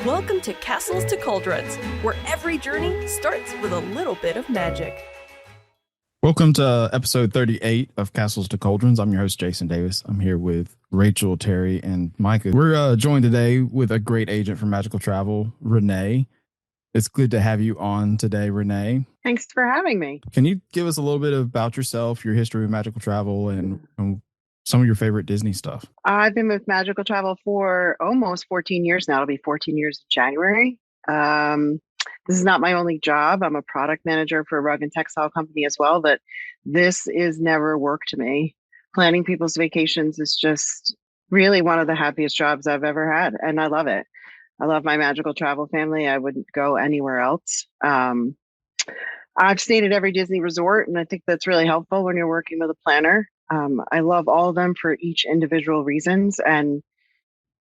Welcome to Castles to Cauldrons, where every journey starts with a little bit of magic. Welcome to episode 38 of Castles to Cauldrons. I'm your host, Jason Davis. I'm here with Rachel, Terry, and Micah. We're joined today with a great agent for magical travel, Renee. It's good to have you on today, Renee. Thanks for having me. Can you give us a little bit about yourself, your history with magical travel, and some of your favorite Disney stuff? I've been with magical travel for almost 14 years now. It'll be 14 years in January. This is not my only job. I'm a product manager for a rug and textile company as well, but this is never work to me. Planning people's vacations is just really one of the happiest jobs I've ever had, and I love it. I love my magical travel family. I wouldn't go anywhere else. I've stayed at every Disney resort, and I think that's really helpful when you're working with a planner. I love all of them for each individual reasons. And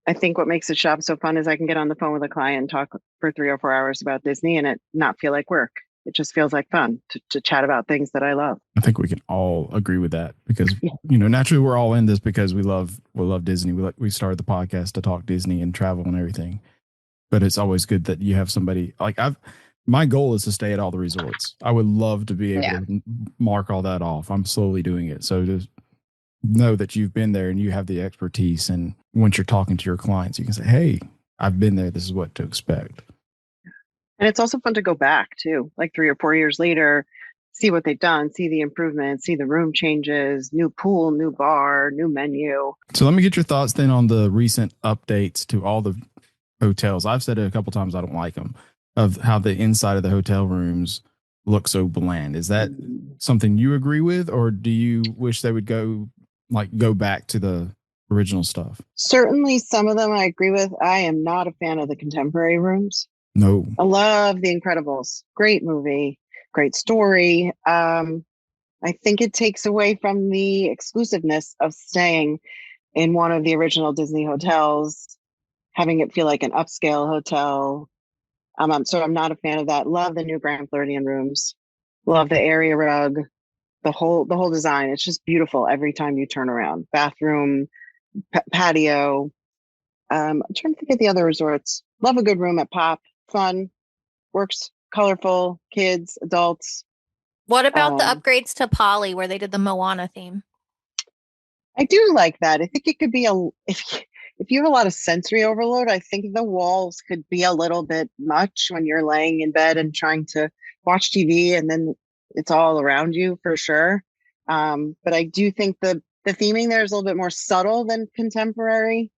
I think what makes the job so fun is I can get on the phone with a client and talk for 3 or 4 hours about Disney and it not feel like work. It just feels like fun to chat about things that I love. I think we can all agree with that because, naturally we're all in this because we love Disney. We started the podcast to talk Disney and travel and everything. But it's always good that you have somebody my goal is to stay at all the resorts. I would love to be able to mark all that off. I'm slowly doing it. So to know that you've been there and you have the expertise, and once you're talking to your clients, you can say, hey, I've been there. This is what to expect. And it's also fun to go back too, like 3 or 4 years later, see what they've done, see the improvements, see the room changes, new pool, new bar, new menu. So let me get your thoughts then on the recent updates to all the hotels. I've said it a couple times, I don't like them, of how the inside of the hotel rooms look so bland. Is that something you agree with, or do you wish they would go back to the original stuff? Certainly some of them I agree with. I am not a fan of the contemporary rooms. No. I love The Incredibles. Great movie, great story. I think it takes away from the exclusiveness of staying in one of the original Disney hotels, having it feel like an upscale hotel. So I'm not a fan of that. Love the new Grand Floridian rooms. Love the area rug. The whole design. It's just beautiful every time you turn around. Bathroom, patio. I'm trying to think of the other resorts. Love a good room at Pop. Fun. Works. Colorful. Kids, adults. What about the upgrades to Poly where they did the Moana theme? I do like that. I think it could be if you have a lot of sensory overload, I think the walls could be a little bit much when you're laying in bed and trying to watch TV, and then it's all around you for sure. But I do think the theming there is a little bit more subtle than contemporary.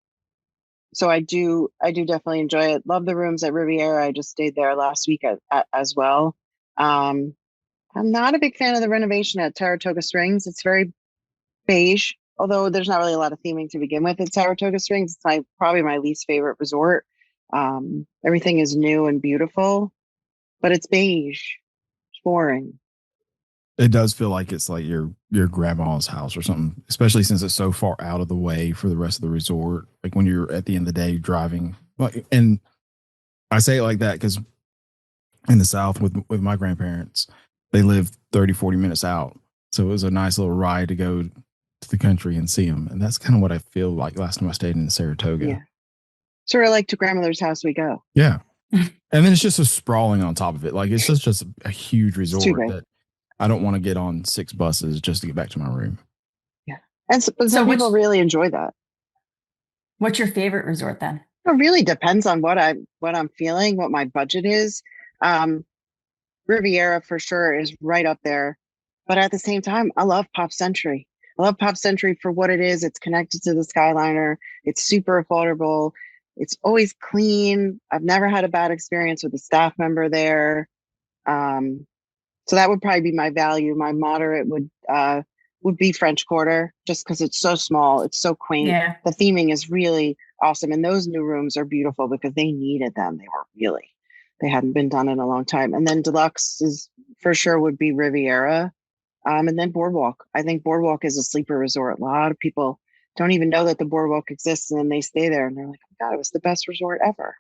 So I do definitely enjoy it. Love the rooms at Riviera. I just stayed there last week as well. I'm not a big fan of the renovation at Saratoga Springs. It's very beige. Although there's not really a lot of theming to begin with at Saratoga Springs. It's probably my least favorite resort. Everything is new and beautiful, but it's beige. It's boring. It does feel like it's like your grandma's house or something, especially since it's so far out of the way for the rest of the resort. Like when you're at the end of the day driving. And I say it like that because in the South with my grandparents, they live 30, 40 minutes out. So it was a nice little ride to go to the country and see them, and that's kind of what I feel like last time I stayed in Saratoga. Yeah, sort of like to grandmother's house we go. Yeah, and then it's just a sprawling on top of it. Like it's just a huge resort that I don't want to get on 6 buses just to get back to my room. Yeah, and so some people really enjoy that. What's your favorite resort then? It really depends on what I'm feeling, what my budget is. Riviera for sure is right up there, but at the same time, I love Pop Century. I love Pop Century for what it is. It's connected to the Skyliner. It's super affordable. It's always clean. I've never had a bad experience with a staff member there. So that would probably be my value. My moderate would be French Quarter, just because it's so small. It's so quaint. Yeah. The theming is really awesome. And those new rooms are beautiful because they needed them. They hadn't been done in a long time. And then Deluxe is for sure would be Riviera. And then Boardwalk. I think Boardwalk is a sleeper resort. A lot of people don't even know that the Boardwalk exists, and then they stay there and they're like, oh my God, it was the best resort ever.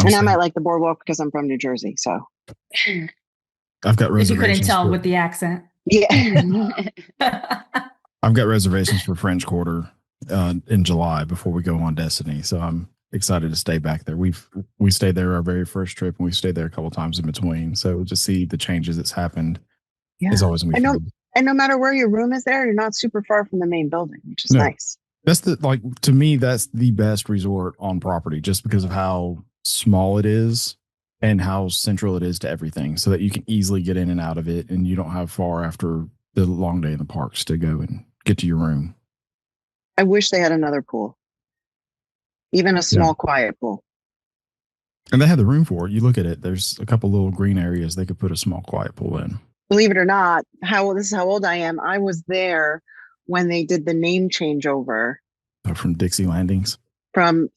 And I might like the Boardwalk because I'm from New Jersey. So I've got reservations. You couldn't tell with the accent. Yeah. I've got reservations for French Quarter in July before we go on Destiny. So I'm excited to stay back there. We stayed there our very first trip, and we stayed there a couple times in between. So to see the changes that's happened is always gonna be fun. And no matter where your room is there, you're not super far from the main building, which is nice. That's to me, that's the best resort on property, just because of how small it is and how central it is to everything, so that you can easily get in and out of it, and you don't have far after the long day in the parks to go and get to your room. I wish they had another pool, even a small, quiet pool. And they had the room for it. You look at it, there's a couple little green areas they could put a small, quiet pool in. Believe it or not, this is how old I am. I was there when they did the name changeover From Dixie Landings. From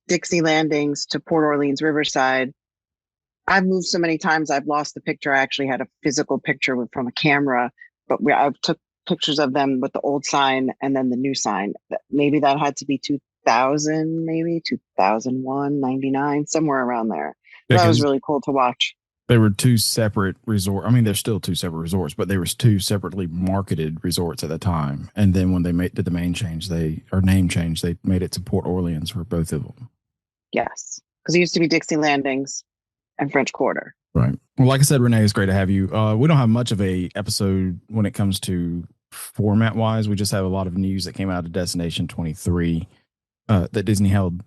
Dixie Landings to Port Orleans Riverside. I've moved so many times, I've lost the picture. I actually had a physical picture from a camera, but I took pictures of them with the old sign and then the new sign. Maybe that had to be 2000, maybe 2001, 99, somewhere around there. That was really cool to watch. They were two separate resorts. I mean, they're still two separate resorts, but they were two separately marketed resorts at the time. And then when they did the name change, they made it to Port Orleans for both of them. Yes, because it used to be Dixie Landings and French Quarter. Right. Well, like I said, Renee, it's great to have you. We don't have much of a episode when it comes to format wise. We just have a lot of news that came out of Destination 23 that Disney held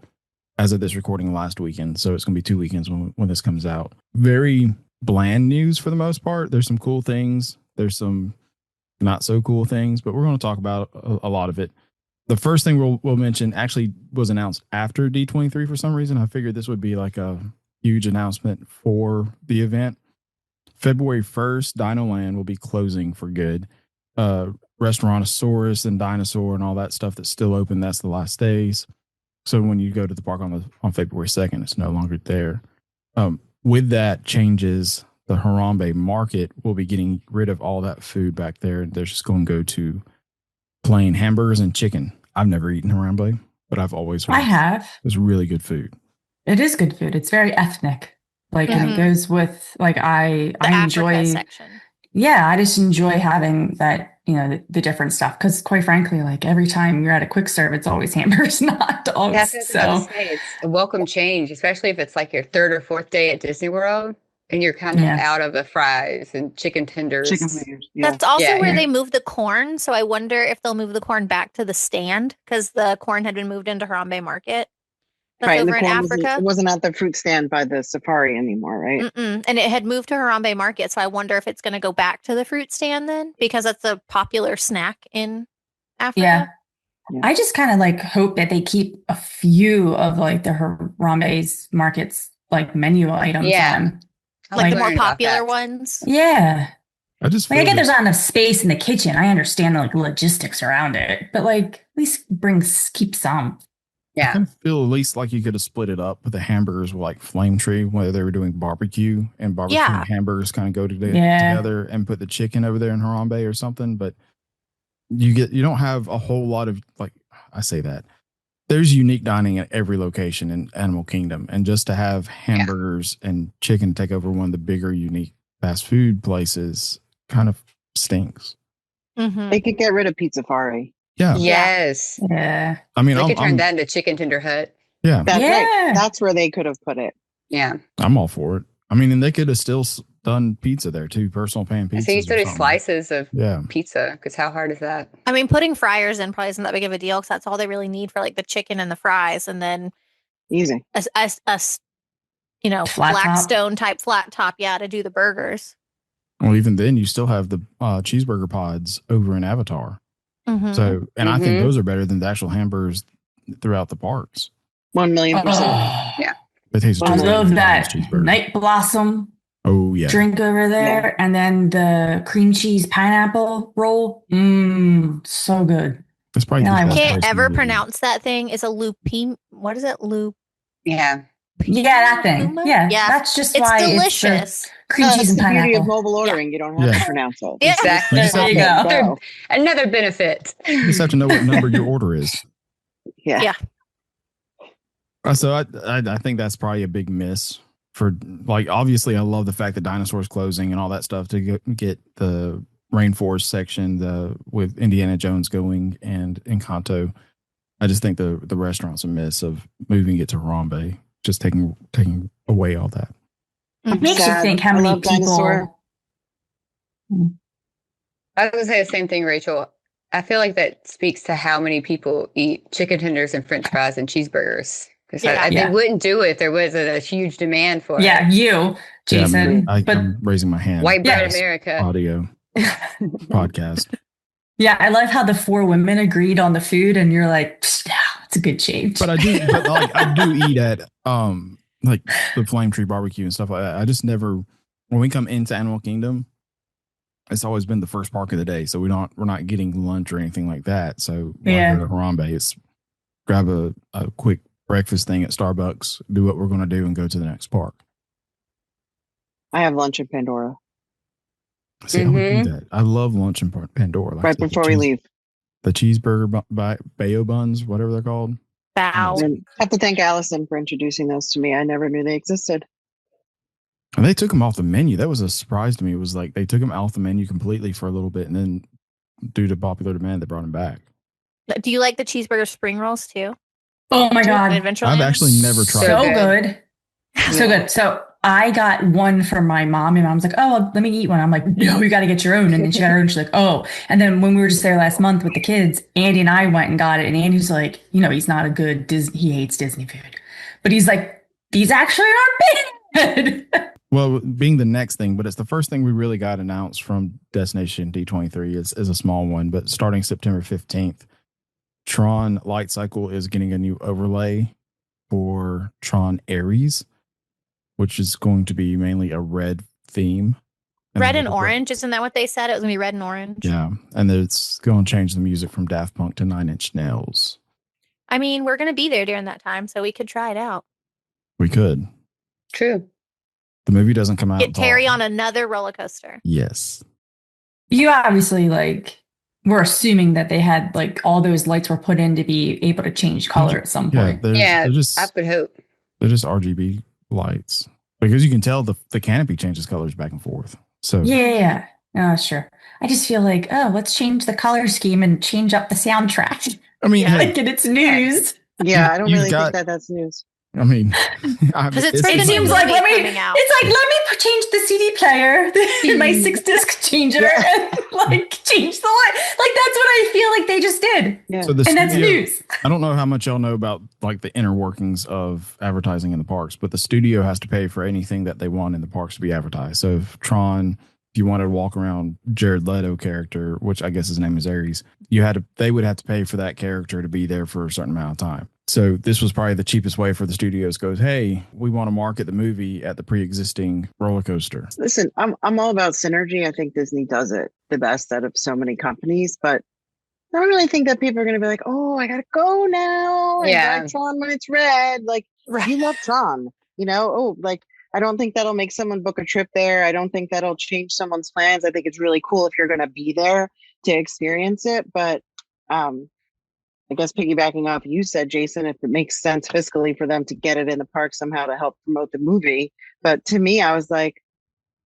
as of this recording last weekend. So it's going to be 2 weekends when this comes out. Very bland news for the most part. There's some cool things. There's some not so cool things, but we're going to talk about a lot of it. The first thing we'll mention actually was announced after D23 for some reason. I figured this would be like a huge announcement for the event. February 1st, Dinoland will be closing for good. Restaurantosaurus and Dinosaur and all that stuff that's still open, that's the last days. So when you go to the park on February 2nd, it's no longer there. With that changes, the Harambe Market will be getting rid of all that food back there. And they're just going to go to plain hamburgers and chicken. I've never eaten Harambe, but I've always heard I have. It's really good food. It is good food. It's very ethnic. And it goes with I enjoy section. Yeah, I just enjoy having that, the different stuff. Because quite frankly, every time you're at a quick serve, it's always hamburgers, and hot dogs. That's what I was gonna say. It's a welcome change, especially if it's like your third or fourth day at Disney World and you're kind of out of the fries and chicken tenders. That's also where they move the corn. So I wonder if they'll move the corn back to the stand, because the corn had been moved into Harambe Market. That's over in Africa. It wasn't at the fruit stand by the safari anymore, right? And it had moved to Harambe Market. So I wonder if it's going to go back to the fruit stand then, because that's a popular snack in Africa. Yeah. I just kind of hope that they keep a few of the Harambe's Market's menu items on. The more popular ones. Yeah. I just I get there's not enough space in the kitchen. I understand the logistics around it, but at least keep some. Yeah. I kind of feel at least like you could have split it up with the hamburgers with Flame Tree, whether they were doing barbecue and and hamburgers kind of go together, and put the chicken over there in Harambe or something. But you don't have a whole lot of I say that there's unique dining at every location in Animal Kingdom, and just to have hamburgers and chicken take over one of the bigger unique fast food places kind of stinks. Mm-hmm. They could get rid of Pizzafari. Yeah. Yes. Yeah. I mean, they could turn that into Chicken Tender Hut. Yeah. That's where they could have put it. Yeah. I'm all for it. I mean, and they could have still done pizza there too, personal pan pizza. So you still do slices of pizza, because how hard is that? I mean, putting fryers in probably isn't that big of a deal, because that's all they really need for the chicken and the fries, and then easy a Blackstone type flat top, to do the burgers. Well, even then, you still have the cheeseburger pods over in Avatar. Mm-hmm. So, and I think those are better than the actual hamburgers throughout the parks. 1,000,000%. Yeah. I love that Night Blossom drink over there. Yeah. And then the cream cheese pineapple roll. So good. That's probably I can't ever pronounce that thing. It's a lupine. What is it? Yeah, that thing. Yeah. That's just why delicious. It's cream cheese and pineapple. The beauty of mobile ordering. You don't have to pronounce it. Yeah. Exactly. There you go. Another benefit. You just have to know what number your order is. Yeah. So I think that's probably a big miss for obviously I love the fact that Dinosaur's closing and all that stuff to get the rainforest section with Indiana Jones going and Encanto. I just think the restaurant's a miss of moving it to Harambe, just taking away all that. It makes you think how many people. I was going to say the same thing, Rachel. I feel like that speaks to how many people eat chicken tenders and French fries and cheeseburgers. They wouldn't do it if there wasn't a huge demand for it. Yeah, you, Jason. I'm raising my hand. White bread America. Audio podcast. Yeah, I love how the 4 women agreed on the food, and you're like, yeah, it's a good change. But I do eat at like the Flame Tree Barbecue and stuff like that. I just never, when we come into Animal Kingdom, it's always been the first park of the day, so we're not getting lunch or anything like that. So when I go to Harambe, it's grab a quick breakfast thing at Starbucks, do what we're going to do, and go to the next park. I have lunch at Pandora. See, I would do that. I love lunch in Pandora. Right before we leave. The cheeseburger Bayo buns, whatever they're called. Bow. I have to thank Allison for introducing those to me. I never knew they existed. And they took them off the menu. That was a surprise to me. It was like they took them off the menu completely for a little bit, and then due to popular demand, they brought them back. Do you like the cheeseburger spring rolls too? Oh my God. I've actually never tried so it. Good. So good. So I got one for my mom, and mom's like, oh, well, let me eat one. I'm like, no, you got to get your own. And then she got her own. She's like, oh. And then when we were just there last month with the kids, Andy and I went and got it. And Andy's like, he's not a good Disney. He hates Disney food. But he's like, these actually aren't bad. Well, being the next thing, but it's the first thing we really got announced from Destination D23 is a small one. But starting September 15th, Tron Light Cycle is getting a new overlay for Tron Ares, which is going to be mainly a red theme. Red and orange, isn't that what they said? It was going to be red and orange. Yeah, and it's going to change the music from Daft Punk to Nine Inch Nails. I mean, we're going to be there during that time, so we could try it out. We could. True. The movie doesn't come out. Get Terry on another roller coaster. Yes. You obviously we're assuming that they had all those lights were put in to be able to change color at some point. They're just, I would hope. They're just RGB lights because you can tell the canopy changes colors back and forth. So yeah. Oh, sure. I just feel like, let's change the color scheme and change up the soundtrack. I mean, it's news. Yeah, I don't really think that's news. I mean, it seems like let me change the CD player, my 6-disc changer, and change the light. That's what I feel like they just did. Yeah. So that's news. I don't know how much y'all know about the inner workings of advertising in the parks, but the studio has to pay for anything that they want in the parks to be advertised. So if Tron, if you wanted to walk around Jared Leto character, which I guess his name is Ares, they would have to pay for that character to be there for a certain amount of time. So this was probably the cheapest way for the studios goes, hey, we want to market the movie at the pre-existing roller coaster. Listen, I'm all about synergy. I think Disney does it the best out of so many companies, but I don't really think that people are going to be like, oh, I got to go now. And buy Tron when it's red. You love Tron, I don't think that'll make someone book a trip there. I don't think that'll change someone's plans. I think it's really cool if you're going to be there to experience it. But I guess piggybacking off you said, Jason, if it makes sense fiscally for them to get it in the park somehow to help promote the movie. But to me, I was like,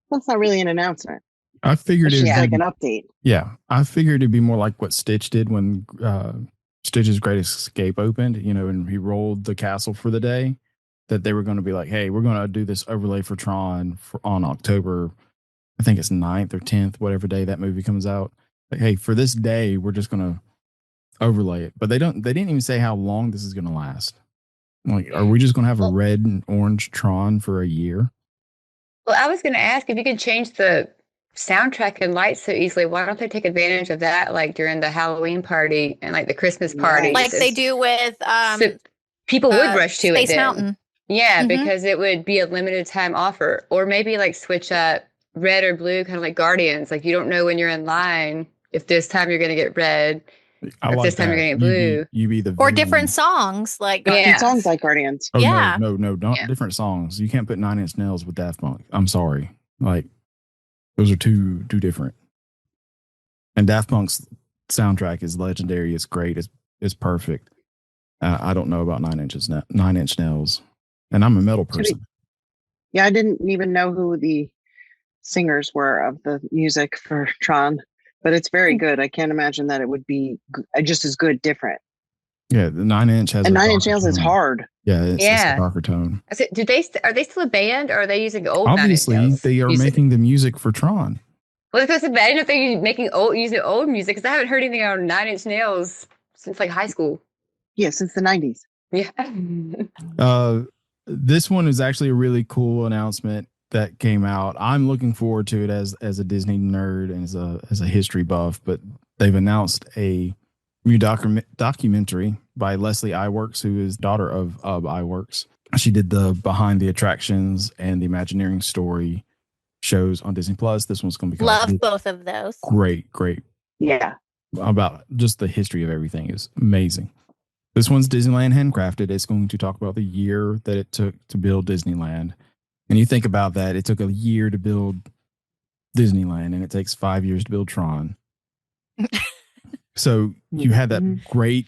that's not really an announcement. I figured it was like an update. Yeah. I figured it'd be more like what Stitch did when Stitch's Great Escape opened, and he rolled the castle for the day, that they were going to be like, hey, we're going to do this overlay for Tron on October, I think it's 9th or 10th, whatever day that movie comes out. Like, hey, for this day, we're just going to overlay it. But they didn't even say how long this is going to last. Are we just going to have a red and orange Tron for a year? Well, I was going to ask if you could change the soundtrack and lights so easily. Why don't they take advantage of that, during the Halloween party and the Christmas party, like they do with so people would rush to Space it. Mountain. Yeah, because it would be a limited time offer, or maybe switch up red or blue, kind of like Guardians. You don't know when you're in line if this time you're going to get red. Or this time you're going to get blue. You be the or different songs songs like Guardians. Oh, yeah. No, different songs. You can't put 9 Inch Nails with Daft Punk. I'm sorry. Those are too different. And Daft Punk's soundtrack is legendary. It's great. It's perfect. I don't know about 9 Inch Nails, and I'm a metal person. Yeah, I didn't even know who the singers were of the music for Tron. But it's very good. I can't imagine that it would be just as good different. Yeah, the 9-inch has and a 9 Inch darker Nails is tone. hard. Yeah, it's a darker tone. Are they still a band, or are they using old? Obviously, they are making the music for Tron. Well, I didn't know if they're using old music, because I haven't heard anything on 9 Inch Nails since like high school. Yeah, since the 90s. Yeah. This one is actually a really cool announcement that came out. I'm looking forward to it as a Disney nerd and as a history buff. But they've announced a new documentary by Leslie Iwerks, who is daughter of Iwerks. She did the Behind the Attractions and the Imagineering Story shows on Disney Plus. This one's going to be love both of those. Great. Yeah. About just the history of everything is amazing. This one's Disneyland handcrafted. It's going to talk about the year that it took to build Disneyland. And you think about that, it took a year to build Disneyland, and it takes 5 years to build Tron. So you had that great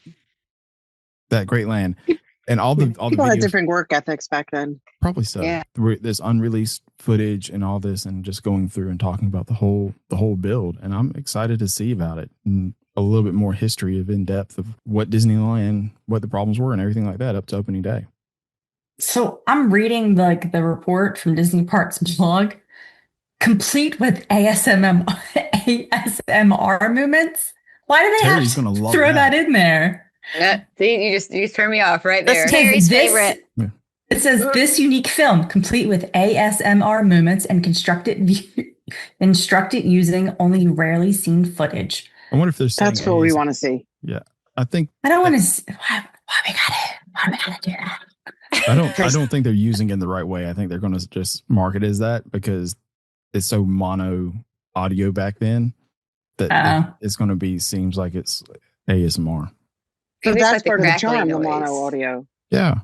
land, and all the people had different work ethics back then. Probably so. Yeah. There's unreleased footage and all this, and just going through and talking about the whole build. And I'm excited to see about it and a little bit more history of in depth of what Disneyland, what the problems were, and everything like that up to opening day. So I'm reading the report from Disney Parks blog, complete with ASMR movements. Why do they Terry's have to throw that in there? See, you just turned me off right there. That's Terry's favorite. It says this unique film, complete with ASMR movements and constructed using only rarely seen footage. I wonder if there's that's what we want to see. Yeah, I think I don't want to. Why we gotta do that? I don't think they're using it in the right way. I think they're going to just market it as that because it's so mono audio back then that it's going to be, seems like it's ASMR. So that's part of the charm, the mono audio. Yeah.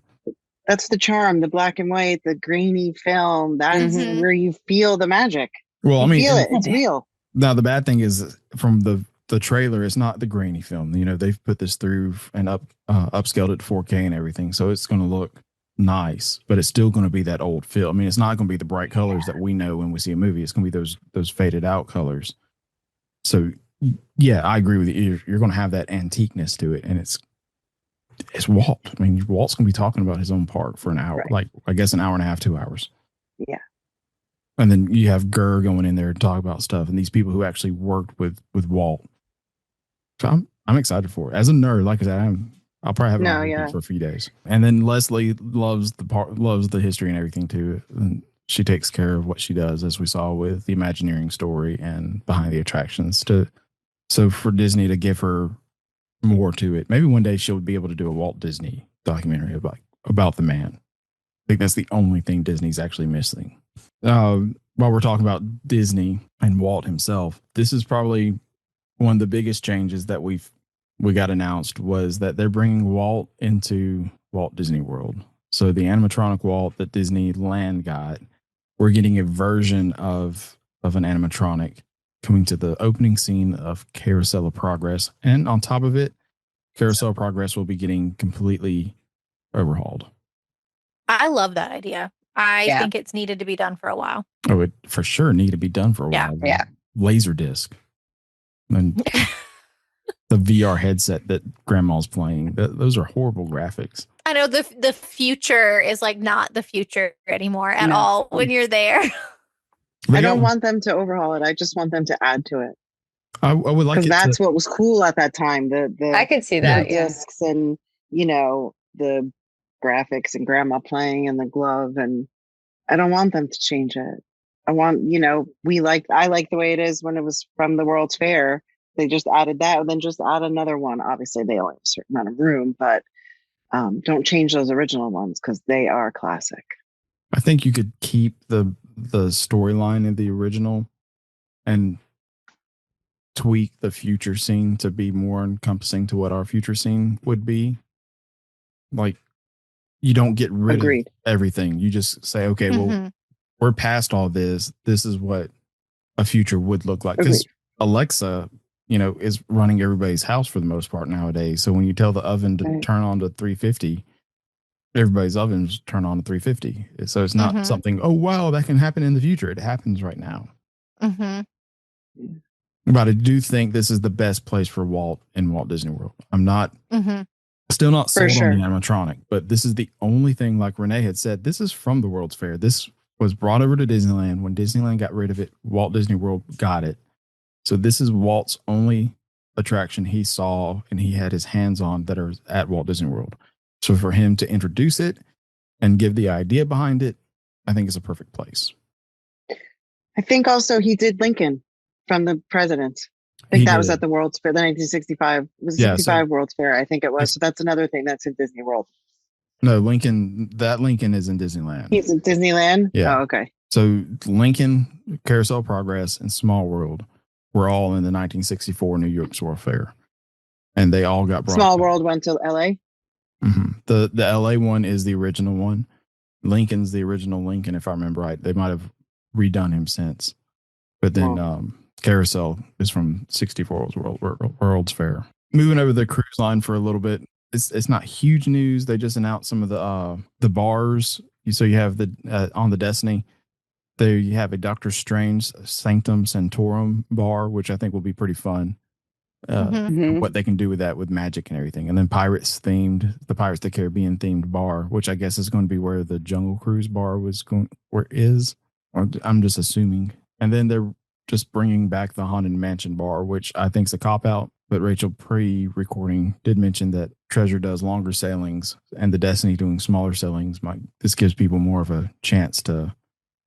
That's the charm, the black and white, the grainy film. That's where you feel the magic. Well, I mean, feel it. It's real. Now, the bad thing is from the trailer, it's not the grainy film. You know, they've put this through and upscaled it to 4K and everything. So it's going to look nice, but it's still going to be that old film. I mean, it's not going to be the bright colors that we know when we see a movie. It's going to be those faded out colors. So yeah, I agree with you. You're going to have that antiqueness to it, and it's Walt. I mean, Walt's going to be talking about his own park for an hour, right. Like I guess an hour and a half, 2 hours. Yeah. And then you have Gurr going in there to talk about stuff, and these people who actually worked with Walt. So I'm excited for it. As a nerd, like I said, I'll probably have it on for a few days. And then Leslie loves the history and everything too. And she takes care of what she does, as we saw with the Imagineering Story and Behind the Attractions. So for Disney to give her more to it, maybe one day she'll be able to do a Walt Disney documentary about the man. I think that's the only thing Disney's actually missing. While we're talking about Disney and Walt himself, this is probably one of the biggest changes that we got announced was that they're bringing Walt into Walt Disney World. So the animatronic Walt that Disneyland got, we're getting a version of an animatronic coming to the opening scene of Carousel of Progress. And on top of it, Carousel of Progress will be getting completely overhauled. I love that idea. I think it's needed to be done for a while. Oh, it for sure need to be done for a while. Yeah. Laserdisc. And the VR headset that grandma's playing. Those are horrible graphics. I know the future is like not the future anymore at all when you're there. I don't want them to overhaul it. I just want them to add to it. I would like it. Because that's what was cool at that time. I could see that. Discs and, the graphics and grandma playing and the glove. And I don't want them to change it. I want, I like the way it is when it was from the World's Fair. They just added that and then just add another one. Obviously, they only have a certain amount of room, but don't change those original ones because they are classic. I think you could keep the storyline of the original and tweak the future scene to be more encompassing to what our future scene would be. Like, you don't get rid of everything. You just say, okay, well, we're past all this. This is what a future would look like. Because Alexa, is running everybody's house for the most part nowadays. So when you tell the oven to turn on to 350, everybody's ovens turn on to 350. So it's not something, oh, wow, that can happen in the future. It happens right now. But I do think this is the best place for Walt in Walt Disney World. I'm not Still not sold sure. on the animatronic, but this is the only thing, like Renee had said, this is from the World's Fair. This was brought over to Disneyland. When Disneyland got rid of it, Walt Disney World got it. So this is Walt's only attraction he saw and he had his hands on that are at Walt Disney World. So for him to introduce it and give the idea behind it, I think is a perfect place. I think also he did Lincoln from the president. I think that was at the World's Fair, the 1965. It was 65 World's Fair, I think it was. So that's another thing that's in Disney World. No, Lincoln is in Disneyland. He's in Disneyland? Yeah. Oh, okay. So Lincoln, Carousel Progress, and Small World were all in the 1964 New York World Fair. And they all got brought. Small World went to LA? Mm-hmm. The LA one is the original one. Lincoln's the original Lincoln, if I remember right. They might have redone him since. But then Carousel is from 64 World's Fair. Moving over the cruise line for a little bit. It's not huge news. They just announced some of the bars. So you have on the Destiny, there you have a Doctor Strange Sanctum Sanctorum bar, which I think will be pretty fun. What they can do with that with magic and everything. And then the Pirates of the Caribbean themed bar, which I guess is going to be where the Jungle Cruise bar is. Or I'm just assuming. And then they're just bringing back the Haunted Mansion bar, which I think is a cop-out. But Rachel, pre-recording, did mention that Treasure does longer sailings and the Destiny doing smaller sailings. This gives people more of a chance to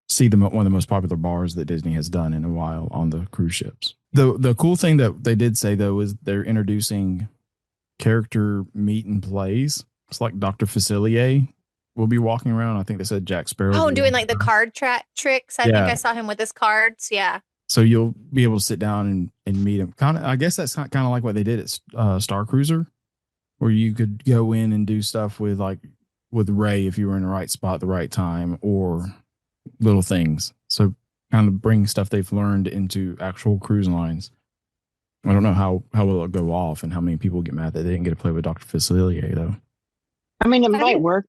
see one of the most popular bars that Disney has done in a while on the cruise ships. The cool thing that they did say, though, is they're introducing character meet and plays. It's like Dr. Facilier will be walking around. I think they said Jack Sparrow. Oh, doing like the card tricks. I think I saw him with his cards. Yeah. So you'll be able to sit down and meet him. I guess that's kind of like what they did at Star Cruiser, where you could go in and do stuff with Ray if you were in the right spot at the right time, or little things. So kind of bring stuff they've learned into actual cruise lines. I don't know how will it go off and how many people get mad that they didn't get to play with Dr. Facilier, though. I mean, it might work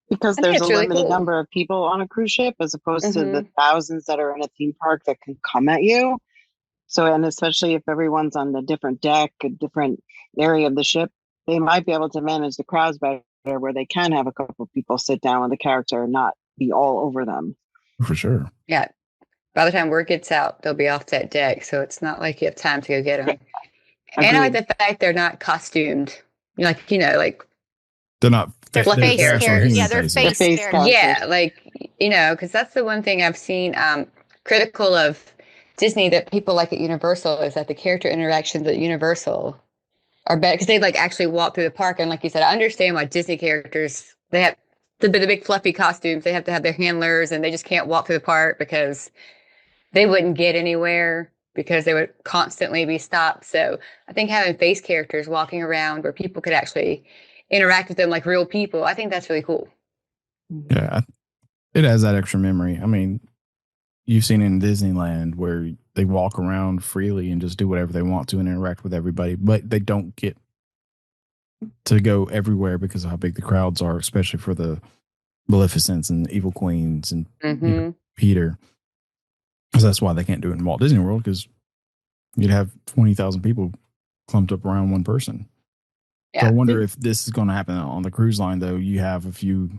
because there's a limited number of people on a cruise ship as opposed to the thousands that are in a theme park that can come at you. So, and especially if everyone's on the different deck, a different area of the ship, they might be able to manage the crowds better where they can have a couple of people sit down with the character and not be all over them. For sure. Yeah. By the time word gets out, they'll be off that deck. So it's not like you have time to go get them. And I like the fact they're not costumed. Like, they're not. They're face characters. Yeah, they're face characters. Yeah, because that's the one thing I've seen critical of Disney that people like at Universal is that the character interactions at Universal are better because they actually walk through the park. And like you said, I understand why Disney characters, they have the big fluffy costumes. They have to have their handlers and they just can't walk through the park because they wouldn't get anywhere because they would constantly be stopped. So I think having face characters walking around where people could actually interact with them like real people, I think that's really cool. Yeah, it has that extra memory. I mean, you've seen it in Disneyland where they walk around freely and just do whatever they want to and interact with everybody, but they don't get to go everywhere because of how big the crowds are, especially for the Maleficents and Evil Queens and Peter. So that's why they can't do it in Walt Disney World, because you'd have 20,000 people clumped up around one person. Yeah. So I wonder if this is going to happen on the cruise line, though. You have a few,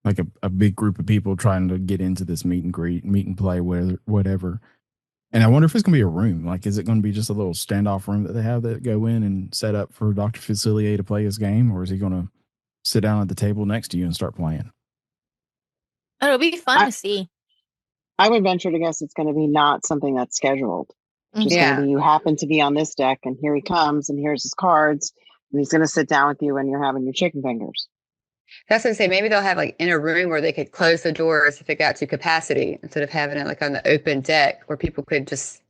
like a big group of people trying to get into this meet and greet, meet and play, whatever. And I wonder if it's going to be a room. Like, is it going to be just a little standoff room that they have that go in and set up for Dr. Facilier to play his game? Or is he going to sit down at the table next to you and start playing? It'll be fun to see. I would venture to guess it's going to be not something that's scheduled. Just going to be, you happen to be on this deck and here he comes and here's his cards and he's going to sit down with you and you're having your chicken fingers. That's what I say. Maybe they'll have in a room where they could close the doors if it got to capacity instead of having it on the open deck where people could just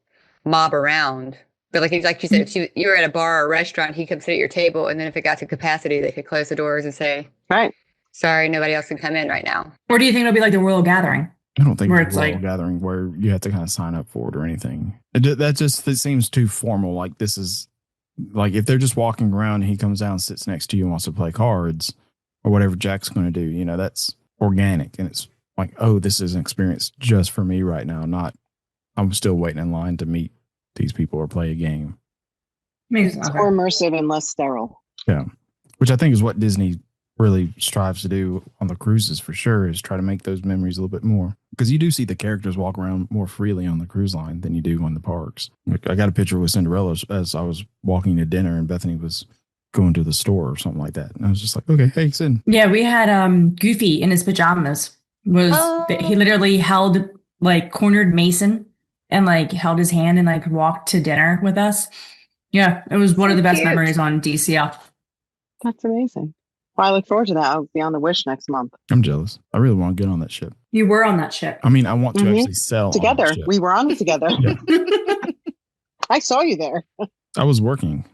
mob around. But like you said, if you were at a bar or a restaurant, he could sit at your table, and then if it got to capacity, they could close the doors and say, "Right, sorry, nobody else can come in right now." Or do you think it'll be like the Royal Gathering? I don't think it's a Royal Gathering where you have to kind of sign up for it or anything. It seems too formal. Like, this is like if they're just walking around and he comes down, sits next to you and wants to play cards or whatever Jack's going to do, that's organic. And it's like, oh, this is an experience just for me right now. Not, I'm still waiting in line to meet these people or play a game. It's more immersive and less sterile. Yeah. Which I think is what Disney really strives to do on the cruises for sure, is try to make those memories a little bit more. Because you do see the characters walk around more freely on the cruise line than you do on the parks. Like, I got a picture with Cinderella as I was walking to dinner and Bethany was going to the store or something like that. And I was just like, okay, hey, Sin. Yeah, we had Goofy in his pajamas. He literally held, like, cornered Mason and, like, held his hand and, like, walked to dinner with us. Yeah, it was one of the best memories on DCL. That's amazing. Well, I look forward to that. I'll be on the Wish next month. I'm jealous. I really want to get on that ship. You were on that ship. I mean, I want to actually sell together. We were on it together. I saw you there. I was working,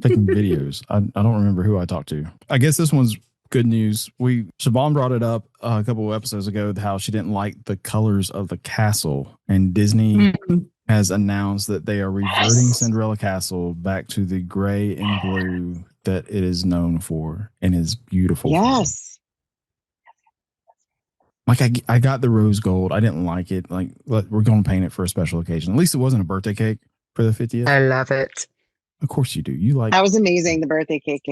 taking videos. I don't remember who I talked to. I guess this one's good news. Siobhan brought it up a couple of episodes ago, how she didn't like the colors of the castle, and Disney has announced that they are reverting Cinderella Castle back to the gray and blue that it is known for and is beautiful. Yes. Like I got the rose gold. I didn't like it. Like, we're going to paint it for a special occasion. At least it wasn't a birthday cake for the 50th. I love it. Of course you do. You like that was amazing. The birthday cake.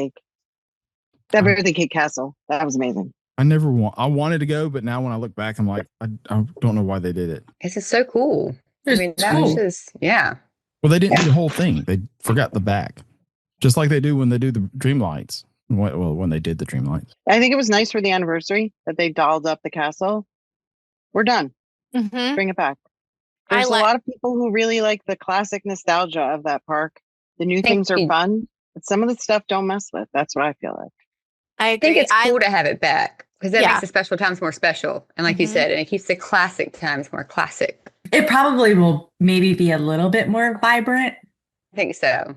That birthday cake castle. That was amazing. I wanted to go, but now when I look back, I'm like, I don't know why they did it. It's just so cool. I mean, that was just, yeah. Well, they didn't do the whole thing. They forgot the back. Just like they do when they do the dream lights. Well, when they did the dream lights. I think it was nice for the anniversary that they dolled up the castle. We're done. Mm-hmm. Bring it back. There's a lot of people who really like the classic nostalgia of that park. The new things are fun, but some of the stuff don't mess with. That's what I feel like. I agree. think it's cool to have it back because that makes the special times more special. And like you said, and it keeps the classic times more classic. It probably will maybe be a little bit more vibrant. I think so.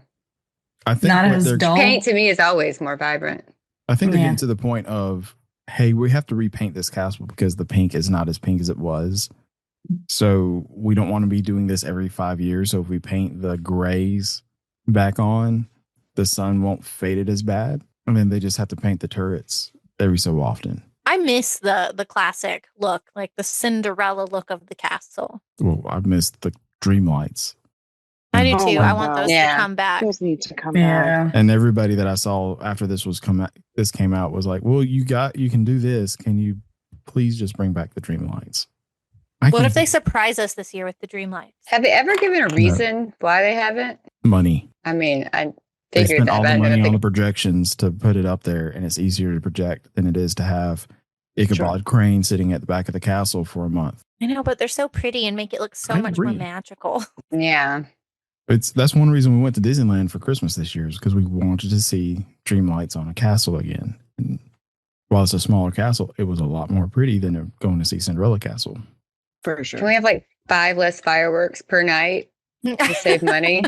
I think not as dull. Paint to me is always more vibrant. I think they're getting to the point of, hey, we have to repaint this castle because the pink is not as pink as it was. So we don't want to be doing this every 5 years. So if we paint the grays back on, the sun won't fade it as bad. I mean, they just have to paint the turrets every so often. I miss the classic look, like the Cinderella look of the castle. Well, I've missed the dream lights. I do too. I want those to come back. Those need to come back. And everybody that I saw after this came out was like, well, you can do this. Can you please just bring back the dream lights? What if they surprise us this year with the dream lights? Have they ever given a reason why they haven't? Money. I mean, I they figured spent all the money on the think... projections to put it up there, and it's easier to project than it is to have Ichabod Crane sitting at the back of the castle for a month. I know, but they're so pretty and make it look so much more magical. Yeah. That's one reason we went to Disneyland for Christmas this year, is because we wanted to see dream lights on a castle again. And while it's a smaller castle, it was a lot more pretty than going to see Cinderella Castle. For sure. Can we have like 5 less fireworks per night to save money?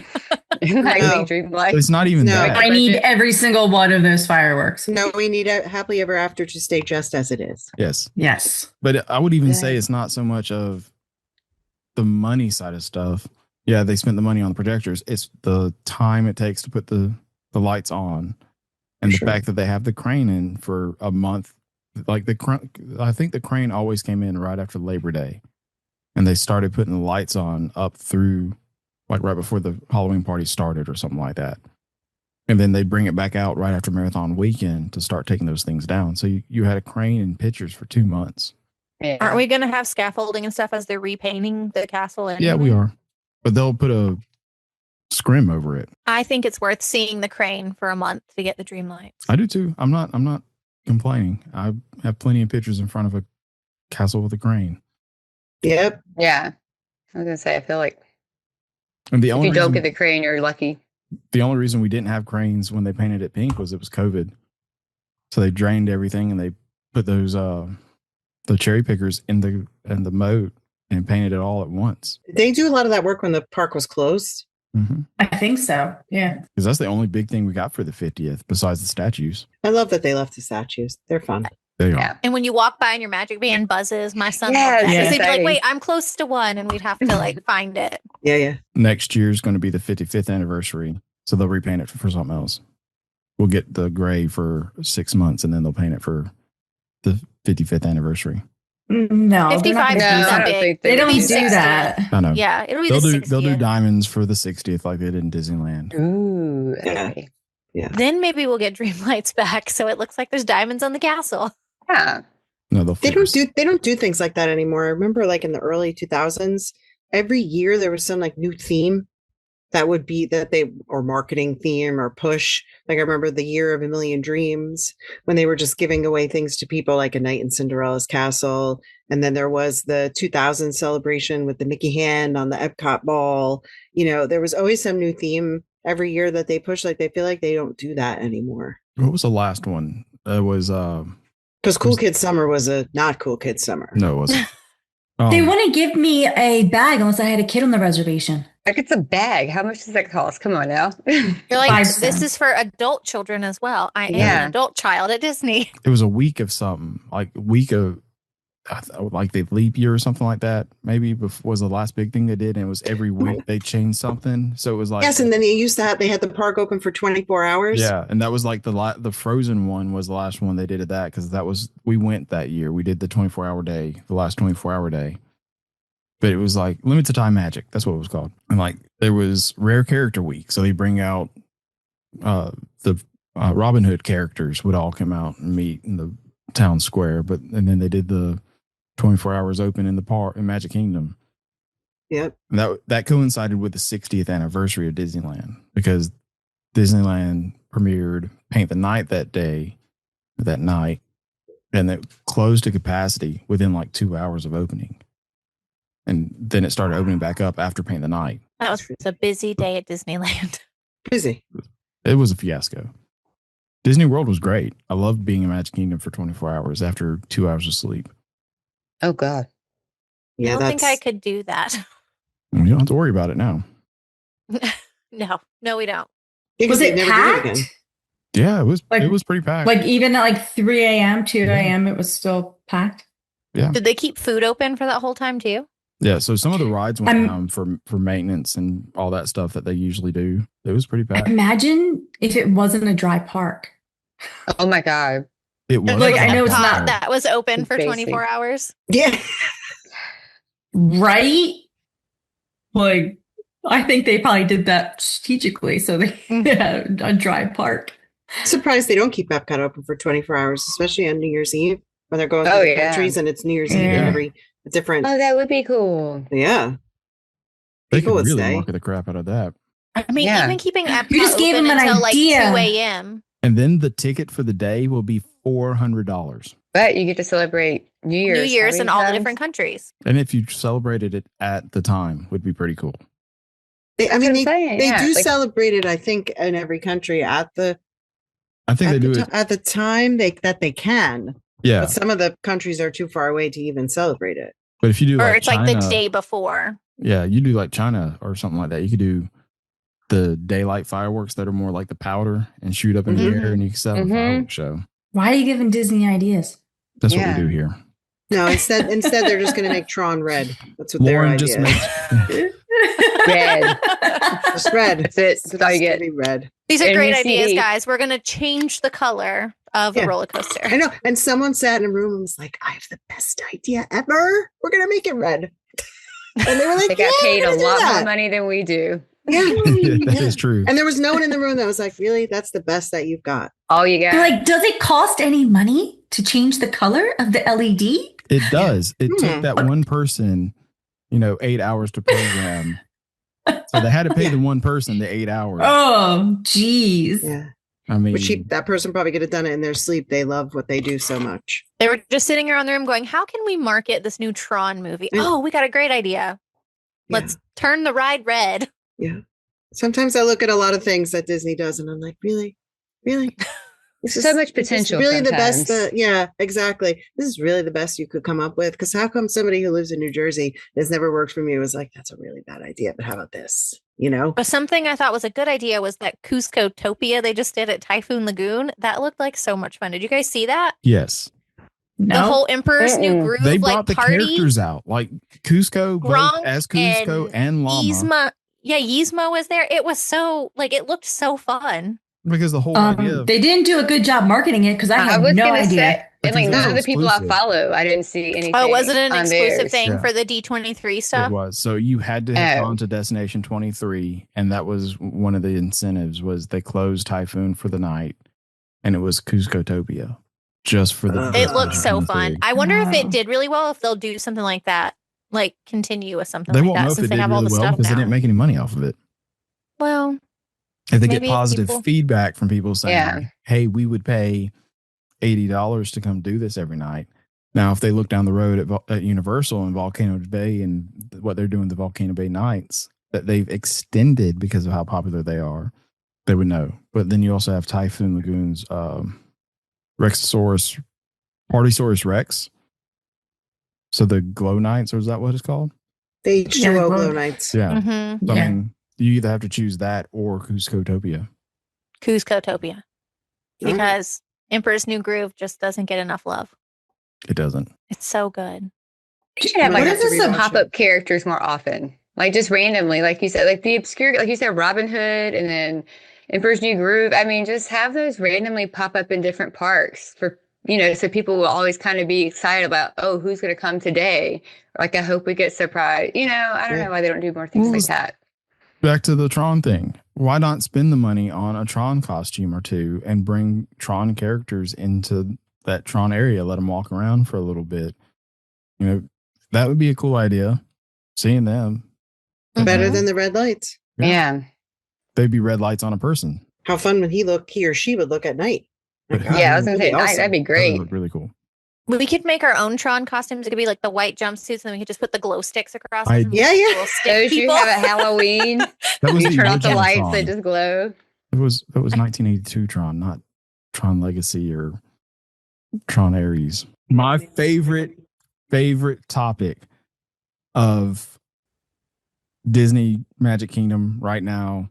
Dream lights. It's not even that. I need every single one of those fireworks. No, we need a happily ever after to stay just as it is. Yes. But I would even say it's not so much of the money side of stuff. Yeah, they spent the money on the projectors. It's the time it takes to put the lights on, and the fact that they have the crane in for a month. Like I think the crane always came in right after Labor Day, and they started putting the lights on up through like right before the Halloween party started or something like that. And then they bring it back out right after Marathon Weekend to start taking those things down. So you had a crane and pictures for 2 months. Yeah. Aren't we going to have scaffolding and stuff as they're repainting the castle? Anyway? Yeah, we are. But they'll put a scrim over it. I think it's worth seeing the crane for a month to get the dream lights. I do too. I'm not complaining. I have plenty of pictures in front of a castle with a crane. Yep. Yeah. I was going to say, I feel like and if you don't get the crane, you're lucky. The only reason we didn't have cranes when they painted it pink was it was COVID. So they drained everything and they put those the cherry pickers in the moat and painted it all at once. Did they do a lot of that work when the park was closed? Mm-hmm. I think so. Yeah. Because that's the only big thing we got for the 50th besides the statues. I love that they left the statues. They're fun. They are. And when you walk by and your magic band buzzes, my son loves that. Because they'd be like, wait, I'm close to one. And we'd have to like find it. Yeah. Next year's going to be the 55th anniversary. So they'll repaint it for something else. We'll get the gray for 6 months and then they'll paint it for the 55th anniversary. No, 55 they don't do that. I know. Yeah, it'll be the 60th. They'll do diamonds for the 60th like they did in Disneyland. Ooh, okay. Yeah. Then maybe we'll get dream lights back, so it looks like there's diamonds on the castle. Yeah. No, They don't do things like that anymore. I remember like in the early 2000s, every year there was some like new theme that would be or marketing theme or push. Like I remember the year of a million dreams when they were just giving away things to people like A Night in Cinderella's Castle. And then there was the 2000 celebration with the Mickey hand on the Epcot ball. There was always some new theme every year that they push. Like they feel like they don't do that anymore. What was the last one? It was because Cool Kids Summer was a not Cool Kids Summer. No, it wasn't. They wouldn't give me a bag unless I had a kid on the reservation. Like it's a bag. How much does that cost? Come on now. You're like, this is for adult children as well. I am an adult child at Disney. It was a week of something, like a week of like the leap year or something like that. Maybe was the last big thing they did, and it was every week they changed something. So it was like yes, and then they had the park open for 24 hours. Yeah, and that was like the Frozen one was the last one they did at that because we went that year. We did the 24-hour day, the last 24-hour day. But it was like limited time magic. That's what it was called. And like there was rare character week, so they bring out the Robin Hood characters would all come out and meet in the town square. And then they did the 24 hours open in the park in Magic Kingdom. Yep. And that coincided with the 60th anniversary of Disneyland because Disneyland premiered Paint the Night that night, and it closed to capacity within like 2 hours of opening. And then it started opening back up after Paint the Night. That was a busy day at Disneyland. Busy. It was a fiasco. Disney World was great. I loved being in Magic Kingdom for 24 hours after 2 hours of sleep. Oh, God. Yeah, I don't think I could do that. You don't have to worry about it now. No, we don't. Was it packed? Yeah, it was pretty packed. Like even at like 3 a.m., 2 a.m., it was still packed? Yeah. Did they keep food open for that whole time too? Yeah, so some of the rides went down for maintenance and all that stuff that they usually do. It was pretty packed. Imagine if it wasn't a dry park. Oh my God. It was. Like I know it's not that was open for 24 hours. Yeah. Right? Like I think they probably did that strategically so they had a dry park. Surprised they don't keep Epcot open for 24 hours, especially on New Year's Eve when they're going to the countries and it's New Year's Eve in every different. Oh, that would be cool. Yeah. They could really market the crap out of that. I mean, even keeping Epcot you just gave open them an until idea. like 2 a.m. And then the ticket for the day will be $400. But you get to celebrate New Year's in all the different countries. And if you celebrated it at the time, would be pretty cool. They do celebrate it, I think, in every country at the. I think they do it at the time that they can. Yeah, but some of the countries are too far away to even celebrate it. But if you do, or like it's China, like the day before. Yeah, you do like China or something like that. You could do the daylight fireworks that are more like the powder and shoot up in the air, and you can set up a fireworks show. Why are you giving Disney ideas? That's what we do here. No, instead they're just going to make Tron red. That's what their idea is. Red. Just red. That's it. That's all you get. Red. These are great ideas, guys. We're going to change the color of the roller coaster. I know. And someone sat in a room and was like, I have the best idea ever. We're going to make it red. And they were like, they got paid a lot more money than we do. Yeah. That is true. And there was no one in the room that was like, really? That's the best that you've got. All you got. They're like, does it cost any money to change the color of the LED? It does. It took that one person, 8 hours to program. So they had to pay the one person the 8 hours. Oh, geez. Yeah. I mean, that person probably could have done it in their sleep. They love what they do so much. They were just sitting around the room going, how can we market this new Tron movie? Oh, we got a great idea. Let's turn the ride red. Yeah. Sometimes I look at a lot of things that Disney does and I'm like, really? There's so much potential. Really sometimes. the best. Yeah, exactly. This is really the best you could come up with. Because how come somebody who lives in New Jersey has never worked for me was like, that's a really bad idea. But how about this? But something I thought was a good idea was that Cusco-topia they just did at Typhoon Lagoon. That looked like so much fun. Did you guys see that? Yes. No. The whole Emperor's New Groove they brought the party. Characters out. Like Cusco, both as Cusco and Llama. Yzma. Yeah, Yzma was there. It was so, it looked so fun. Because the whole idea they didn't do a good job marketing it because I had no idea. And like none of the people I follow, I didn't see anything. Oh, was it an exclusive theirs. thing for the D23 stuff? It was. So you had to have gone to Destination 23, and that was one of the incentives. Was they closed Typhoon for the night, and it was Cuscotopia just for the. It looks so fun. I wonder if it did really well. If they'll do something like that, like continue with something like that, since they have all the stuff because they didn't make any money off of it. Well, if they get positive feedback from people saying, "Hey, we would pay $80 to come do this every night." Now, if they look down the road at Universal and Volcano Bay and what they're doing the Volcano Bay nights that they've extended because of how popular they are, they would know. But then you also have Typhoon Lagoon's Rexosaurus, Partysaurus Rex. So the glow nights, or is that what it's called? The H2O glow nights. Yeah. Mm-hmm. So, I mean, you either have to choose that or Cuscotopia. Cuscotopia. Because Emperor's New Groove just doesn't get enough love. It doesn't. It's so good. You should have like some pop-up characters more often. Like just randomly, like you said, like the obscure, like you said, Robin Hood and then Emperor's New Groove. I mean, just have those randomly pop up in different parks for, so people will always kind of be excited about, oh, who's going to come today? Like, I hope we get surprised. I don't know why they don't do more things like that. Back to the Tron thing. Why not spend the money on a Tron costume or two and bring Tron characters into that Tron area? Let them walk around for a little bit. That would be a cool idea. Seeing them. Better than the red lights. Yeah. They'd be red lights on a person. How fun would he or she would look at night? Yeah, I was going to say, awesome. That'd be great. That would look really cool. We could make our own Tron costumes. It could be like the white jumpsuits, and then we could just put the glow sticks across. Those you have at Halloween. That was you turn off the lights; Tron. they just glow. That was 1982 Tron, not Tron Legacy or Tron Ares. My favorite topic of Disney Magic Kingdom right now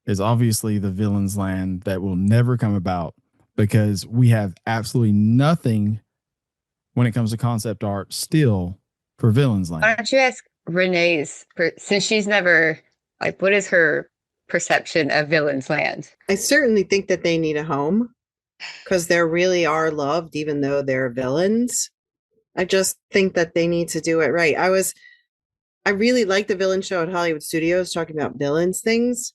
is obviously the Villainsland that will never come about because we have absolutely nothing when it comes to concept art still for Villainsland. Why don't you ask Renee's, since she's never, what is her perception of Villainsland? I certainly think that they need a home because they really are loved, even though they're villains. I just think that they need to do it right. I really like the villain show at Hollywood Studios talking about villains things,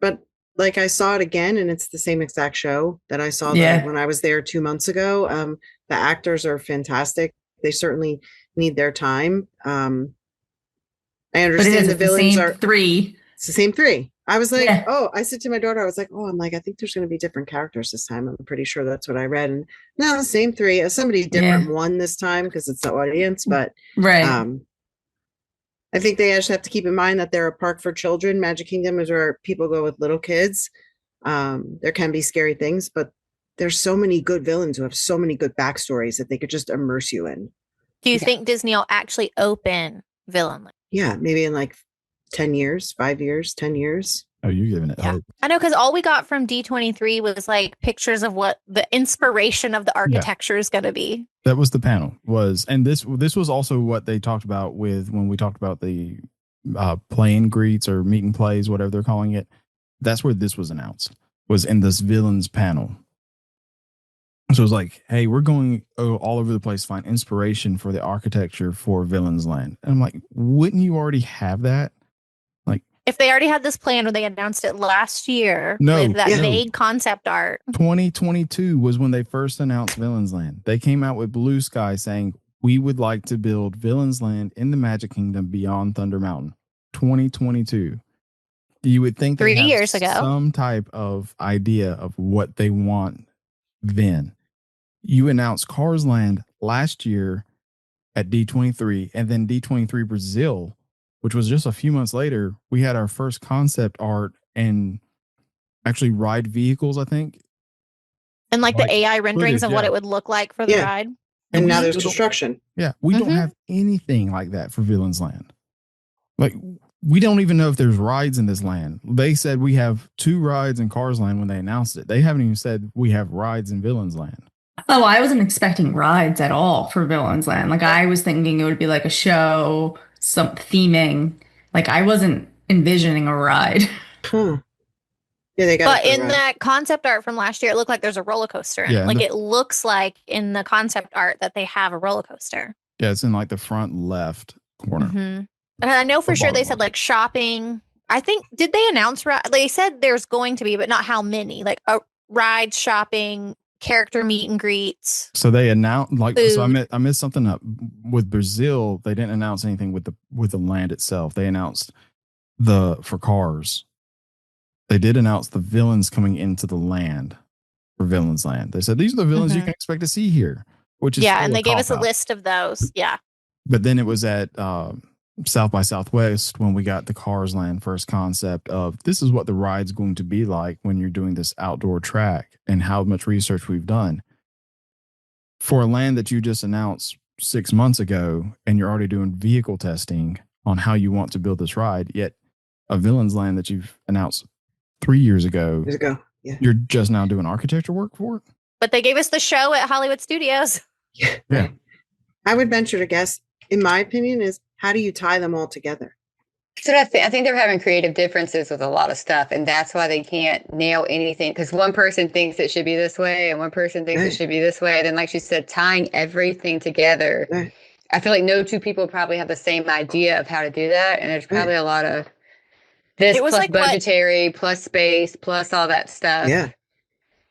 but I saw it again and it's the same exact show that I saw when I was there 2 months ago. The actors are fantastic. They certainly need their time. I understand the villains are three. It's the same three. I was like, I said to my daughter, I was like, I think there's going to be different characters this time. I'm pretty sure that's what I read. And no, the same three. Somebody different one this time because it's the audience. But I think they just have to keep in mind that they're a park for children. Magic Kingdom is where people go with little kids. There can be scary things, but there's so many good villains who have so many good backstories that they could just immerse you in. Do you think Disney will actually open Villainsland? Yeah, maybe in 10 years, 5 years, 10 years. Oh, you're giving it hope. I know, because all we got from D23 was pictures of what the inspiration of the architecture is going to be. That was the panel and this was also what they talked about when we talked about the play and greets or meet and plays, whatever they're calling it. That's where this was announced, was in this villains panel. So it was like, hey, we're going all over the place to find inspiration for the architecture for Villainsland. And I'm like, wouldn't you already have that? If they already had this plan when they announced it last year with that vague concept art. 2022 was when they first announced Villainsland. They came out with Blue Sky saying, we would like to build Villainsland in the Magic Kingdom beyond Thunder Mountain. 2022. You would think 3 years ago, some type of idea of what they want then. You announced Cars Land last year at D23 and then D23 Brazil, which was just a few months later. We had our first concept art and actually ride vehicles, I think. And the AI renderings of what it would look like for the ride. And now there's construction. Yeah. We don't have anything like that for Villainsland. We don't even know if there's rides in this land. They said we have 2 rides in Cars Land when they announced it. They haven't even said we have rides in Villainsland. Oh, I wasn't expecting rides at all for Villainsland. I was thinking it would be a show, some theming. I wasn't envisioning a ride. Yeah, Yeah, they got. But in that concept art from last year, it looked like there's a roller coaster. In it. Like it looks like in the concept art that they have a roller coaster. Yeah, it's in like the front left corner. Mm-hmm. And I know for sure they said like shopping. I think, did they announce, they said there's going to be, but not how many, like rides, shopping, character meet and greets. So they announced food. So I missed something up with Brazil. They didn't announce anything with the land itself. They announced for cars. They did announce the villains coming into the land for Villainsland. They said these are the villains you can expect to see here, which is and they gave us a list of those. Yeah. But then it was at South by Southwest when we got the Cars Land first concept of this is what the ride's going to be like when you're doing this outdoor track and how much research we've done. For a land that you just announced 6 months ago and you're already doing vehicle testing on how you want to build this ride, yet a Villainsland that you've announced 3 years ago, yeah. You're just now doing architecture work for it? But they gave us the show at Hollywood Studios. Yeah. I would venture to guess, in my opinion, is how do you tie them all together? So I think they're having creative differences with a lot of stuff, and that's why they can't nail anything. Because one person thinks it should be this way, and one person thinks it should be this way. And then, like she said, tying everything together. I feel like no two people probably have the same idea of how to do that, and there's probably a lot of this plus like budgetary, plus space, plus all that stuff. Yeah.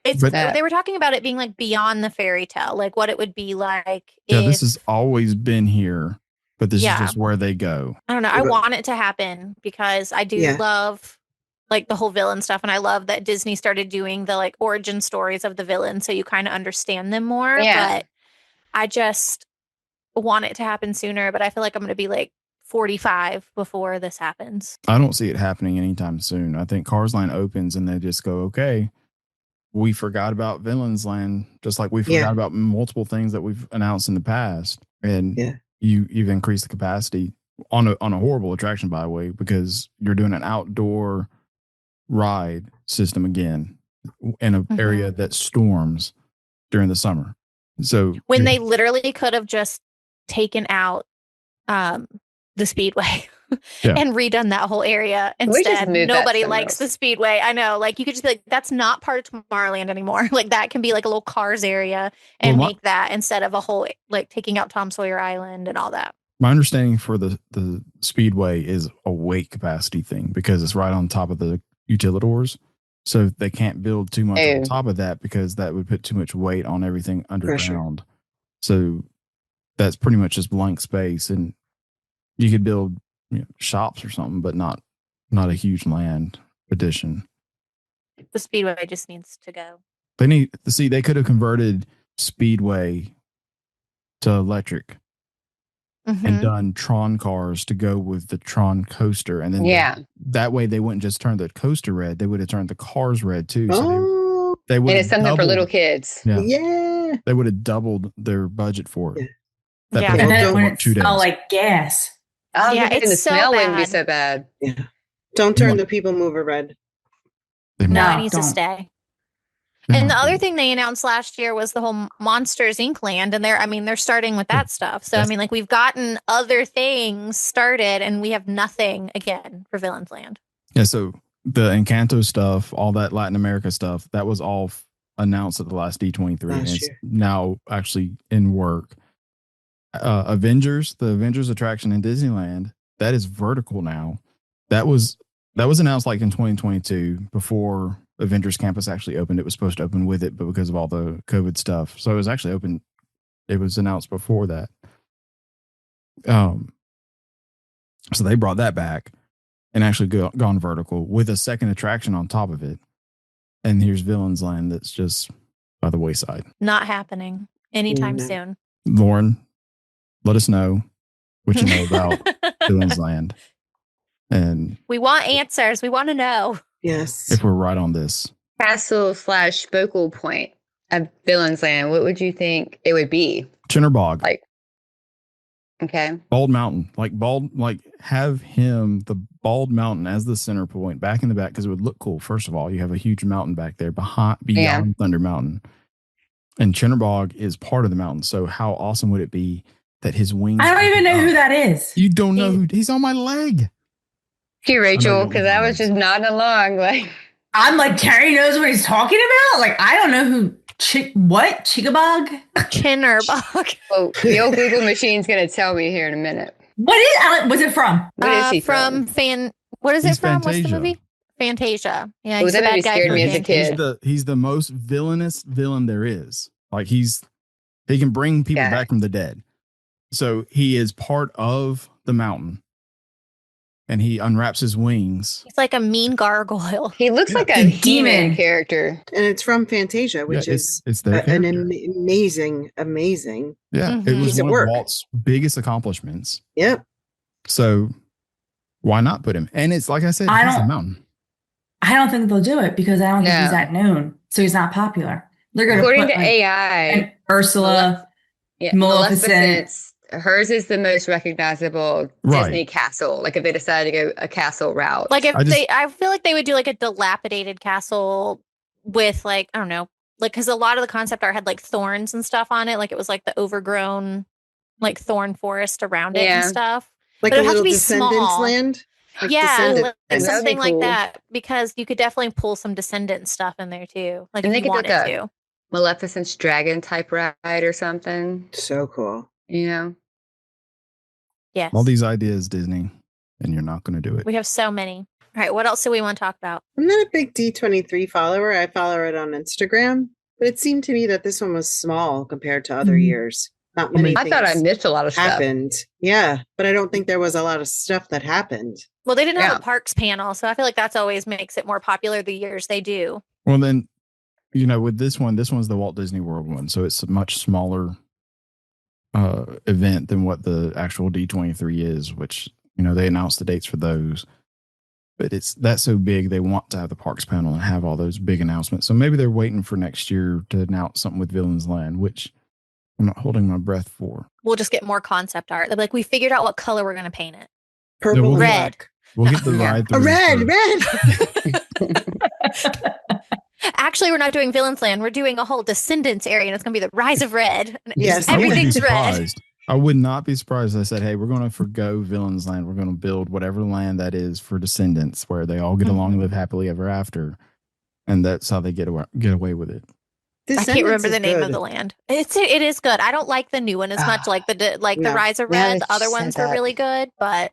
They were talking about it being like beyond the fairy tale, like what it would be like. Yeah, this has always been here, but this is just where they go. I don't know. I want it to happen because I do love like the whole villain stuff. And I love that Disney started doing the like origin stories of the villain. So you kind of understand them more. Yeah. But I just want it to happen sooner. But I feel like I'm going to be like 45 before this happens. I don't see it happening anytime soon. I think Cars Land opens and they just go, okay, we forgot about Villainsland, just like we forgot about multiple things that we've announced in the past. And you've increased the capacity on a horrible attraction, by the way, because you're doing an outdoor ride system again in an area that storms during the summer. So when they literally could have just taken out the Speedway and redone that whole area instead. Nobody likes the Speedway. I know, like you could just be like, that's not part of Tomorrowland anymore. Like that can be like a little Cars area and make that instead of a whole, like taking out Tom Sawyer Island and all that. My understanding for the Speedway is a weight capacity thing because it's right on top of the utilidors. So they can't build too much on top of that because that would put too much weight on everything underground. So that's pretty much just blank space. And you could build shops or something, but not a huge land addition. The Speedway just needs to go. They could have converted Speedway to electric and done Tron cars to go with the Tron coaster. And then that way they wouldn't just turn the coaster red, they would have turned the cars red too. So they would. And it's something for little kids. Yeah. They would have doubled their budget for it. And then it wouldn't smell like gas. Oh, it's the smell wouldn't be so bad. Yeah. Don't turn the people mover red. No, it needs to stay. And the other thing they announced last year was the whole Monsters Inc. land. And they're starting with that stuff. So, I mean, like we've gotten other things started and we have nothing again for Villainsland. Yeah. So the Encanto stuff, all that Latin America stuff, that was all announced at the last D23. And it's now actually in work. The Avengers attraction in Disneyland, that is vertical now. That was announced like in 2022 before Avengers Campus actually opened. It was supposed to open with it, but because of all the COVID stuff, so it was actually open. It was announced before that. So they brought that back and actually gone vertical with a second attraction on top of it. And here's Villainsland that's just by the wayside. Not happening anytime soon. Lauren, let us know what you know about Villainsland. And we want answers. We want to know. Yes. If we're right on this. Castle / focal point of Villainsland, what would you think it would be? Chinnerbog. Okay. Bald Mountain. Have him, the Bald Mountain, as the center point back in the back because it would look cool. First of all, you have a huge mountain back there beyond Thunder Mountain. And Chinnerbog is part of the mountain. So how awesome would it be that his wings... I don't even know who that is. You don't know who... He's on my leg. Thank you, Rachel, because I was just nodding along. I'm like, Terry knows what he's talking about? Like, I don't know who, Chickabog? Chinnerbog. Oh, the old Google machine's going to tell me here in a minute. What's it from? What is he from? What is He's it from? Fantasia. What's the movie? Fantasia. Yeah, Oh, he's that the bad movie guy scared from me as a Fantasia. kid. He's the most villainous villain there is. Like he can bring people back from the dead. So he is part of the mountain. And he unwraps his wings. He's like a mean gargoyle. He looks like a demon character. And it's from Fantasia, which is it's their an character. amazing. Yeah, Mhm. it was Piece of one work. of Walt's biggest accomplishments. Yep. So why not put him? And it's like I said, he's a mountain. I don't think they'll do it because I don't think he's that known. So he's not popular. They're going to According put to AI, and Ursula, Maleficent. Hers is the most recognizable Disney castle. Like if they decided to go a castle route. Like I feel like they would do like a dilapidated castle with like, I don't know, like, because a lot of the concept art had like thorns and stuff on it. Like it was like the overgrown like thorn forest around it and stuff. Like but a it would have to little be Descendants small. land. Like yeah, Descendants. like something cool. like that, because you could definitely pull some Descendant stuff in there too. Like And if they you could do wanted like to. Maleficent's dragon type ride or something. So cool. You know? Yes. All these ideas, Disney, and you're not going to do it. We have so many. All right, what else do we want to talk about? I'm not a big D23 follower. I follow it on Instagram, but it seemed to me that this one was small compared to other years. Not many I thought I missed a lot of happened. stuff. Yeah, but I don't think there was a lot of stuff that happened. Well, they didn't have a parks panel, so I feel like that's always makes it more popular the years they do. Well, then, with this one's the Walt Disney World one, so it's a much smaller event than what the actual D23 is, which, they announced the dates for those. But that's so big, they want to have the parks panel and have all those big announcements. So maybe they're waiting for next year to announce something with Villainsland, which I'm not holding my breath for. We'll just get more concept art. They're like, we figured out what color we're going to paint it. Purple, red. We'll get the ride through. Red. Actually, we're not doing Villainsland. We're doing a whole Descendants area, and it's going to be the Rise of Red. Yes, everything's red. I would not be surprised if I said, hey, we're going to forgo Villainsland. We're going to build whatever land that is for Descendants, where they all get along and live happily ever after. And that's how they get away with it. I can't remember the name of the land. It is good. I don't like the new one as much. Like the Rise of Red. The other ones were really good, but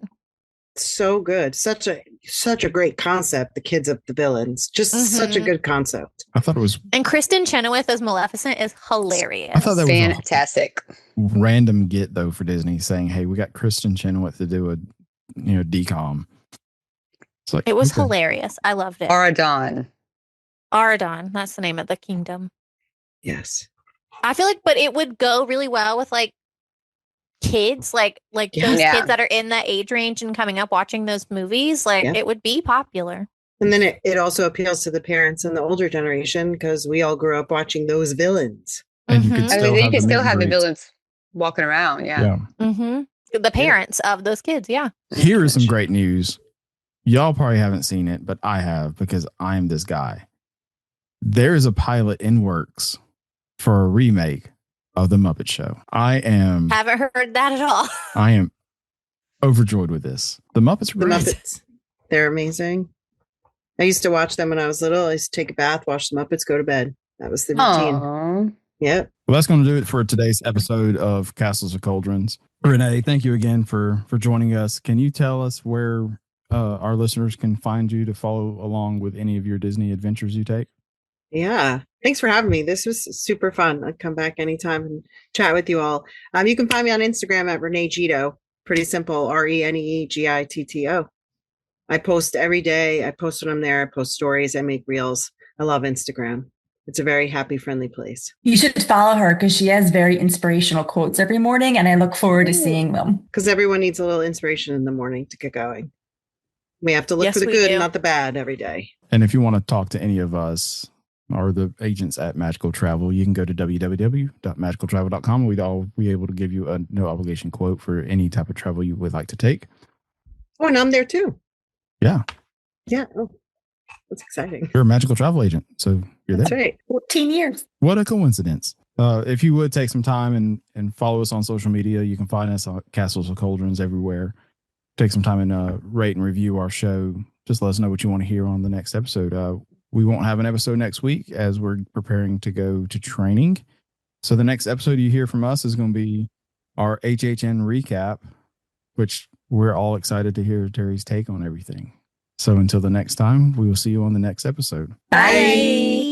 so good. Such a great concept. The kids of the villains. Just such a good concept. I thought it was. And Kristen Chenoweth as Maleficent is hilarious. I thought that was fantastic. Random get though for Disney saying, "Hey, we got Kristen Chenoweth to do a decom." It's like, it was hilarious. I loved it. Aradon. That's the name of the kingdom. Yes. I feel like, but it would go really well with like kids, like those kids that are in that age range and coming up watching those movies. Like it would be popular. And then it also appeals to the parents and the older generation because we all grew up watching those villains. And you could still have the villains walking around. Yeah. The parents of those kids. Yeah. Here is some great news. Y'all probably haven't seen it, but I have because I'm this guy. There is a pilot in works for a remake of The Muppet Show. Haven't heard that at all. I am overjoyed with this. The Muppets are great. The Muppets, they're amazing. I used to watch them when I was little. I used to take a bath, watch the Muppets, go to bed. That was the routine. Aww. Yep. Well, that's going to do it for today's episode of Castles of Cauldrons. Renee, thank you again for joining us. Can you tell us where our listeners can find you to follow along with any of your Disney adventures you take? Yeah. Thanks for having me. This was super fun. I'd come back anytime and chat with you all. You can find me on Instagram at Renee Gitto. Pretty simple. ReneeGitto. I post every day. I post when I'm there. I post stories. I make reels. I love Instagram. It's a very happy, friendly place. You should follow her because she has very inspirational quotes every morning, and I look forward to seeing them. Because everyone needs a little inspiration in the morning to get going. We have to look for the good and not the bad every day. And if you want to talk to any of us or the agents at Magical Travel, you can go to www.magicaltravel.com. We'd all be able to give you a no obligation quote for any type of travel you would like to take. Oh, and I'm there too. Yeah. Yeah. Oh, that's exciting. You're a magical travel agent, so you're there. That's right. 14 years. What a coincidence. If you would take some time and follow us on social media, you can find us on Castles of Cauldrons everywhere. Take some time and rate and review our show. Just let us know what you want to hear on the next episode. we won't have an episode next week as we're preparing to go to training. So the next episode you hear from us is going to be our HHN recap, which we're all excited to hear Terry's take on everything. So until the next time, we will see you on the next episode. Bye.